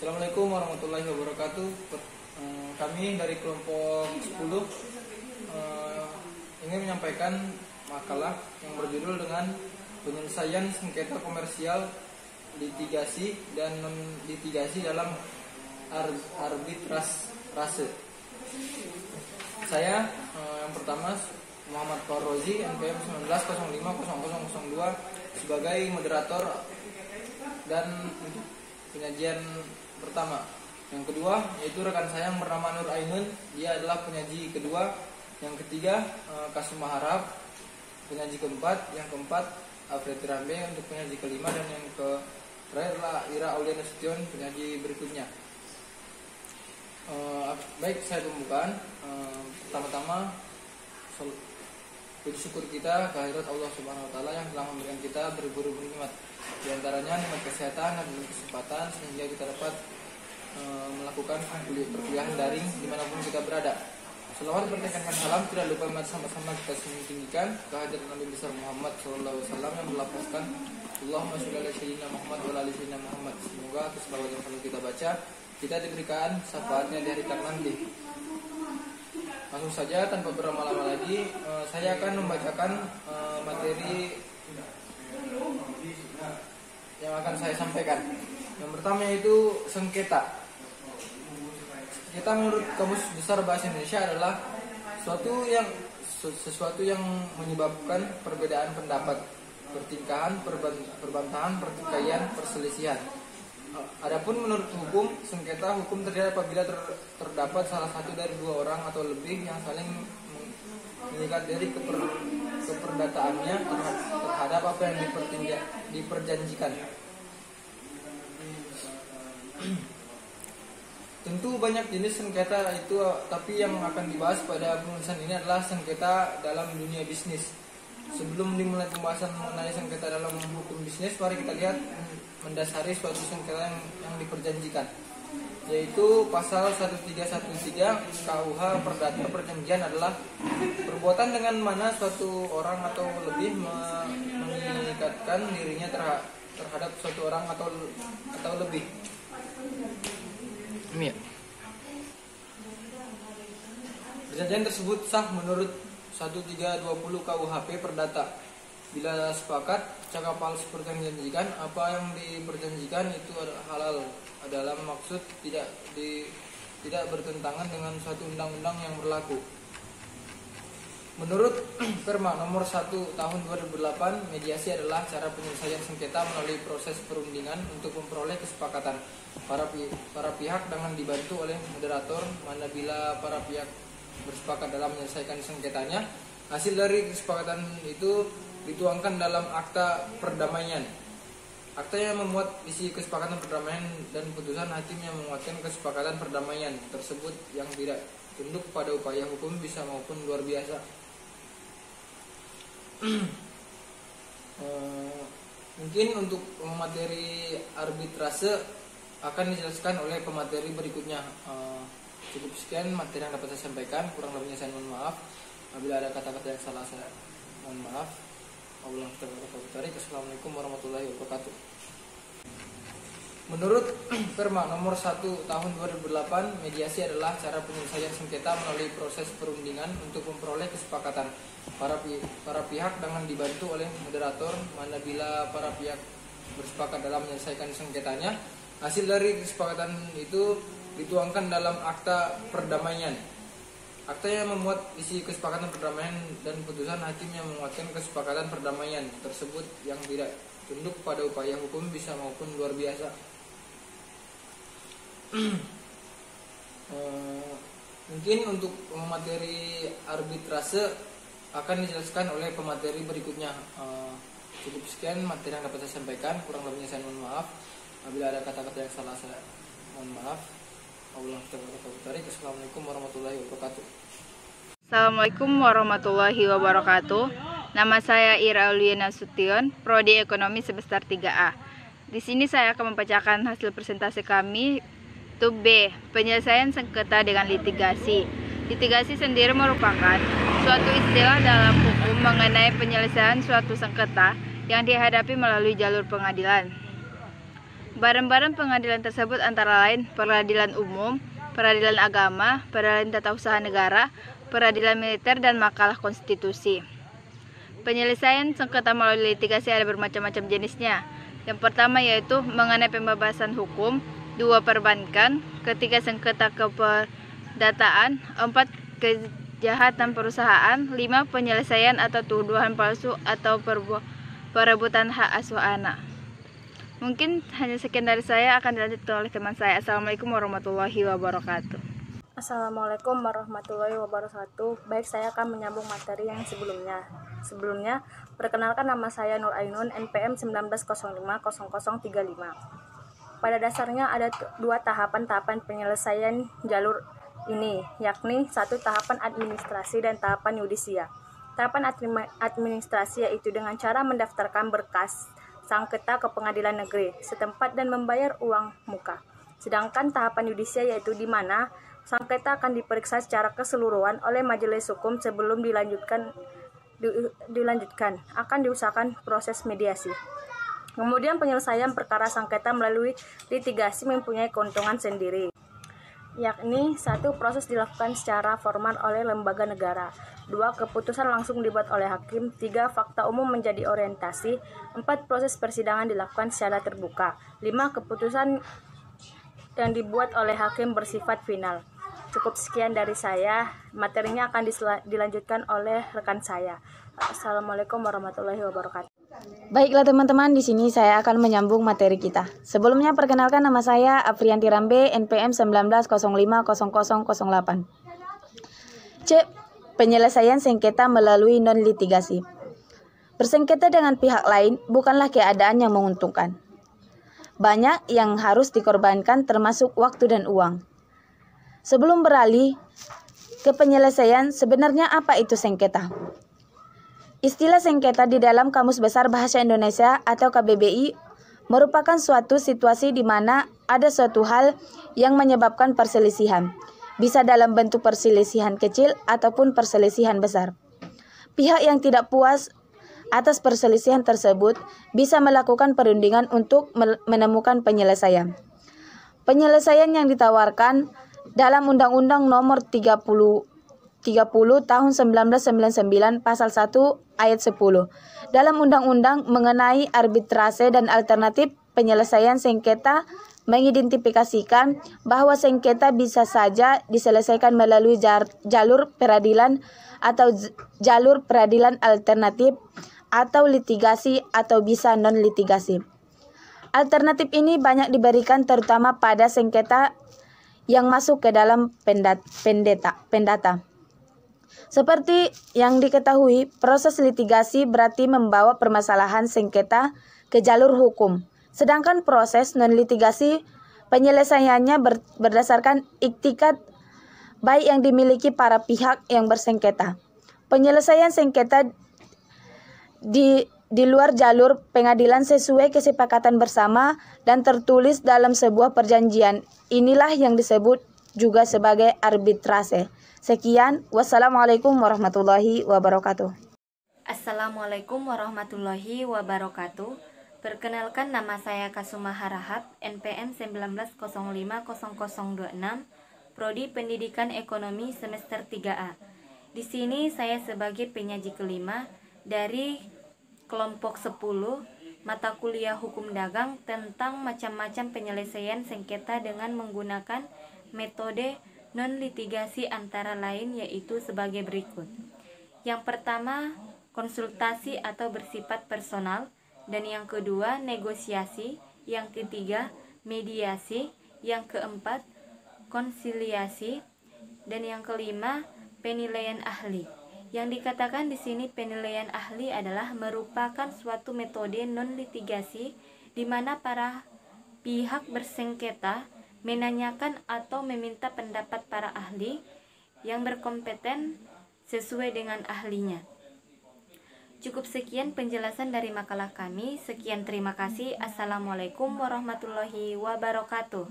Assalamualaikum warahmatullahi wabarakatuh. Kami dari kelompok 10 ingin menyampaikan makalah yang berjudul dengan penyelesaian sengketa komersial, litigasi dan non litigasi dalam arbitrase. Saya yang pertama Muhammad Farrozi, NPM 19050002 sebagai moderator dan penyajian pertama. Yang kedua yaitu rekan saya yang bernama Nur Ainun, dia adalah penyaji kedua. Yang ketiga Kasuma Harap, penyaji keempat. Yang keempat Alfred Rambe untuk penyaji kelima, dan yang terakhir adalah Ira Aulia Nasution, penyaji berikutnya. Baik, saya pembukaan. Pertama-tama puji syukur kita kehadirat Allah Subhanahu wa taala yang telah memberikan kita beribu-ribu nikmat. Di antaranya nikmat kesehatan dan kesempatan sehingga kita dapat melakukan perkuliahan daring dimanapun kita berada. Selawat bertekankan salam tidak lupa sama-sama kita tinggikan kehadirat Nabi besar Muhammad SAW yang melafazkan Allahumma sholli ala sayyidina Muhammad wa ala ali sayyidina Muhammad. Semoga atas selawat yang selalu kita baca kita diberikan syafaatnya di hari kiamat nanti. Langsung saja tanpa berlama-lama lagi, saya akan membacakan materi yang akan saya sampaikan. Yang pertama yaitu sengketa. Sengketa menurut Kamus Besar Bahasa Indonesia adalah sesuatu yang menyebabkan perbedaan pendapat, pertingkahan, perbantahan, pertikaian, perselisihan. Adapun menurut hukum, sengketa hukum terjadi apabila terdapat salah satu dari dua orang atau lebih yang saling mengikat dari keperdataannya terhadap apa yang diperjanjikan. Tentu banyak jenis sengketa itu, tapi yang akan dibahas pada penulisan ini adalah sengketa dalam dunia bisnis. Sebelum dimulai pembahasan mengenai sengketa dalam hukum bisnis, mari kita lihat mendasari suatu sengketa yang diperjanjikan, yaitu pasal 1313 KUH Perdata Perjanjian adalah perbuatan dengan mana suatu orang atau lebih mengikatkan dirinya terhadap suatu orang atau lebih. Perjanjian tersebut sah menurut 1320 KUHP Perdata bila sepakat cakap palsu perjanjian apa yang diperjanjikan itu halal dalam maksud tidak bertentangan dengan suatu undang-undang yang berlaku. Menurut Perma nomor 1 tahun 2008, mediasi adalah cara penyelesaian sengketa melalui proses perundingan untuk memperoleh kesepakatan para pihak dengan dibantu oleh moderator. Manabila para pihak bersepakat dalam menyelesaikan sengketanya, hasil dari kesepakatan itu dituangkan dalam akta perdamaian. Akta yang memuat isi kesepakatan perdamaian dan putusan hakim yang menguatkan kesepakatan perdamaian tersebut yang tidak tunduk pada upaya hukum bisa maupun luar biasa. Mungkin untuk materi arbitrase akan dijelaskan oleh pemateri berikutnya. Cukup sekian materi yang dapat saya sampaikan, kurang lebihnya saya mohon maaf. Apabila ada kata-kata yang salah saya mohon maaf. Assalamualaikum warahmatullahi wabarakatuh. Menurut Perma nomor 1 tahun 2008, mediasi adalah cara penyelesaian sengketa melalui proses perundingan untuk memperoleh kesepakatan para pihak dengan dibantu oleh moderator. Manabila para pihak bersepakat dalam menyelesaikan sengketanya, hasil dari kesepakatan itu dituangkan dalam akta perdamaian. Akta yang memuat isi kesepakatan perdamaian dan putusan hakim yang menguatkan kesepakatan perdamaian tersebut yang tidak tunduk pada upaya hukum bisa maupun luar biasa. Mungkin untuk materi arbitrase akan dijelaskan oleh pemateri berikutnya. Cukup sekian materi yang dapat saya sampaikan, kurang lebihnya saya mohon maaf. Apabila ada kata-kata yang salah saya mohon maaf. Assalamualaikum warahmatullahi wabarakatuh. Assalamualaikum warahmatullahi wabarakatuh. Nama saya Ira Aulia Nasution, Prodi Ekonomi semester 3A. Di sini saya akan membacakan hasil presentasi kami. Untuk B, penyelesaian sengketa dengan litigasi. Litigasi sendiri merupakan suatu istilah dalam hukum mengenai penyelesaian suatu sengketa yang dihadapi melalui jalur pengadilan. Badan-badan pengadilan tersebut antara lain Peradilan Umum, Peradilan Agama, Peradilan Tata Usaha Negara, Peradilan Militer, dan Mahkamah Konstitusi. Penyelesaian sengketa melalui litigasi ada bermacam-macam jenisnya. Yang pertama yaitu mengenai pembebasan hukum, 2 perbankan, ketiga sengketa keperdataan, 4 kejahatan perusahaan, 5 penyelesaian atau tuduhan palsu atau perebutan hak asuh anak. Mungkin hanya sekian dari saya, akan dilanjutkan oleh teman saya. Assalamualaikum warahmatullahi wabarakatuh. Assalamualaikum warahmatullahi wabarakatuh. Baik, saya akan menyambung materi yang sebelumnya. Perkenalkan, nama saya Nur Ainun, NPM 19050035. Pada dasarnya ada 2 tahapan penyelesaian jalur ini, yakni 1 tahapan administrasi dan tahapan yudisia. Tahapan administrasi yaitu dengan cara mendaftarkan berkas sengketa ke pengadilan negeri setempat dan membayar uang muka. Sedangkan tahapan yudisia yaitu di mana sengketa akan diperiksa secara keseluruhan oleh majelis hukum sebelum dilanjutkan akan diusahakan proses mediasi. Kemudian penyelesaian perkara sengketa melalui litigasi mempunyai keuntungan sendiri, yakni 1. Proses dilakukan secara formal oleh lembaga negara, 2. Keputusan langsung dibuat oleh hakim, 3. Fakta umum menjadi orientasi, 4. Proses persidangan dilakukan secara terbuka, 5. Keputusan yang dibuat oleh hakim bersifat final. Cukup sekian dari saya, materinya akan dilanjutkan oleh rekan saya. Assalamualaikum warahmatullahi wabarakatuh. Baiklah teman-teman, di sini saya akan menyambung materi kita. Sebelumnya perkenalkan, nama saya Afrianti Rambe, NPM 19050008. C. Penyelesaian sengketa melalui non-litigasi. Bersengketa dengan pihak lain bukanlah keadaan yang menguntungkan. Banyak yang harus dikorbankan termasuk waktu dan uang. Sebelum beralih ke penyelesaian, sebenarnya apa itu sengketa? Istilah sengketa di dalam Kamus Besar Bahasa Indonesia atau KBBI merupakan suatu situasi di mana ada suatu hal yang menyebabkan perselisihan. Bisa dalam bentuk perselisihan kecil ataupun perselisihan besar. Pihak yang tidak puas atas perselisihan tersebut bisa melakukan perundingan untuk menemukan penyelesaian. Penyelesaian yang ditawarkan dalam Undang-Undang Nomor 30 Tahun 1999 Pasal 1 Ayat 10 dalam Undang-Undang mengenai arbitrase dan alternatif penyelesaian sengketa mengidentifikasikan bahwa sengketa bisa saja diselesaikan melalui jalur peradilan atau jalur peradilan alternatif atau litigasi atau bisa non-litigasi. Alternatif ini banyak diberikan terutama pada sengketa yang masuk ke dalam pendata. Seperti yang diketahui, proses litigasi berarti membawa permasalahan sengketa ke jalur hukum. Sedangkan proses non-litigasi penyelesaiannya berdasarkan iktikat baik yang dimiliki para pihak yang bersengketa. Penyelesaian sengketa di luar jalur pengadilan sesuai kesepakatan bersama dan tertulis dalam sebuah perjanjian. Inilah yang disebut juga sebagai arbitrase. Sekian, wassalamualaikum warahmatullahi wabarakatuh. Assalamualaikum warahmatullahi wabarakatuh. Perkenalkan, nama saya Kasuma Harahap, NPM 19050026, Prodi Pendidikan Ekonomi semester 3A. Di sini saya sebagai penyaji kelima dari kelompok 10 mata kuliah hukum dagang tentang macam-macam penyelesaian sengketa dengan menggunakan metode non-litigasi antara lain yaitu sebagai berikut. Yang pertama, konsultasi atau bersifat personal. Dan yang kedua, negosiasi. Yang ketiga, mediasi. Yang keempat, konsiliasi. Dan yang kelima, penilaian ahli. Yang dikatakan di sini penilaian ahli adalah merupakan suatu metode non-litigasi di mana para pihak bersengketa menanyakan atau meminta pendapat para ahli yang berkompeten sesuai dengan ahlinya. Cukup sekian penjelasan dari makalah kami. Sekian, terima kasih. Assalamualaikum warahmatullahi wabarakatuh.